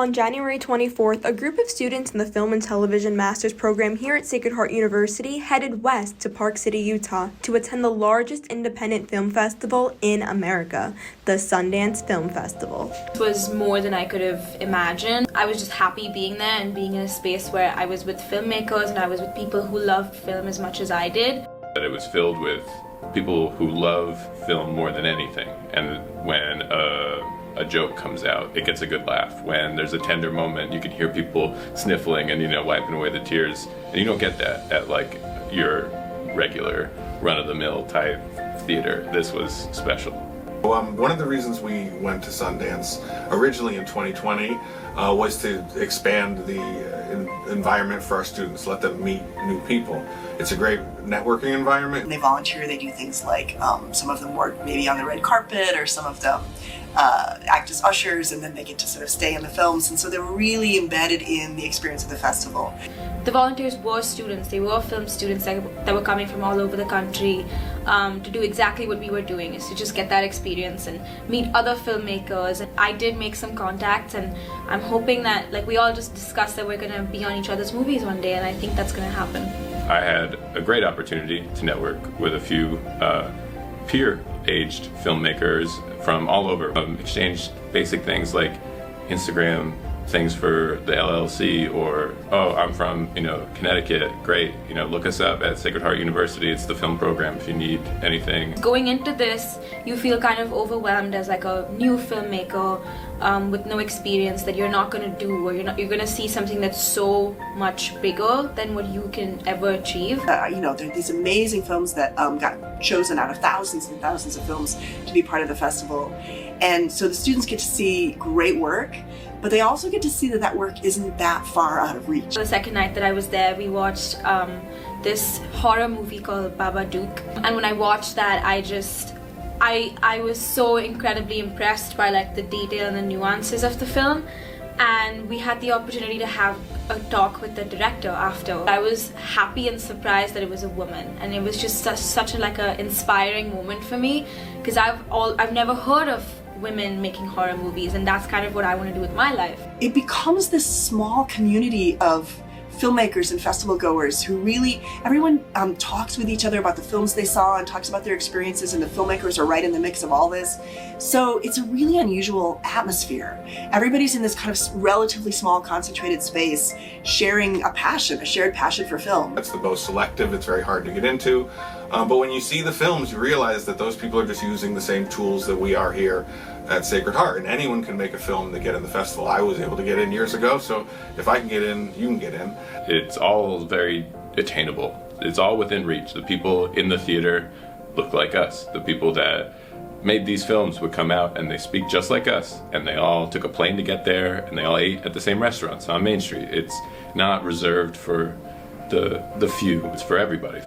On January 24th, a group of students in the Film and Television Master's program here at Sacred Heart University headed west to Park City, Utah to attend the largest independent film festival in America, the Sundance Film Festival. It was more than I could have imagined. I was just happy being there and being in a space where I was with filmmakers and I was with people who loved film as much as I did. It was filled with people who love film more than anything, and when a joke comes out, it gets a good laugh. When there's a tender moment, you can hear people sniffling and wiping away the tears, and you don't get that at like your regular run-of-the-mill type theater. This was special. One of the reasons we went to Sundance originally in 2020 was to expand the environment for our students, let them meet new people. It's a great networking environment. They volunteer, they do things like some of them work maybe on the red carpet, or some of them act as ushers, and then they get to sort of stay in the films, and so they're really embedded in the experience of the festival. The volunteers were students, they were film students that were coming from all over the country to do exactly what we were doing, is to just get that experience and meet other filmmakers. And I did make some contacts, and I'm hoping that we all just discussed that we're going to be on each other's movies one day, and I think that's going to happen. I had a great opportunity to network with a few peer-aged filmmakers from all over, exchange basic things like Instagram things for the LLC, or I'm from Connecticut, great, look us up at Sacred Heart University, it's the film program if you need anything. Going into this, you feel kind of overwhelmed as like a new filmmaker with no experience, that you're not going to do, or you're going to see something that's so much bigger than what you can ever achieve. There are these amazing films that got chosen out of thousands and thousands of films to be part of the festival, and so the students get to see great work, but they also get to see that work isn't that far out of reach. The second night that I was there, we watched this horror movie called Babadook, and when I watched that, I was so incredibly impressed by the detail and the nuances of the film, and we had the opportunity to have a talk with the director after. I was happy and surprised that it was a woman, and it was just such a inspiring moment for me, because I've never heard of women making horror movies, and that's kind of what I want to do with my life. It becomes this small community of filmmakers and festival goers who really, everyone talks with each other about the films they saw and talks about their experiences, and the filmmakers are right in the mix of all this. So it's a really unusual atmosphere. Everybody's in this kind of relatively small, concentrated space, sharing a shared passion for film. It's the most selective, it's very hard to get into, but when you see the films, you realize that those people are just using the same tools that we are here at Sacred Heart, and anyone can make a film to get in the festival. I was able to get in years ago, so if I can get in, you can get in. It's all very attainable. It's all within reach. The people in the theater look like us. The people that made these films would come out and they speak just like us, and they all took a plane to get there, and they all ate at the same restaurants on Main Street. It's not reserved for the few, it's for everybody.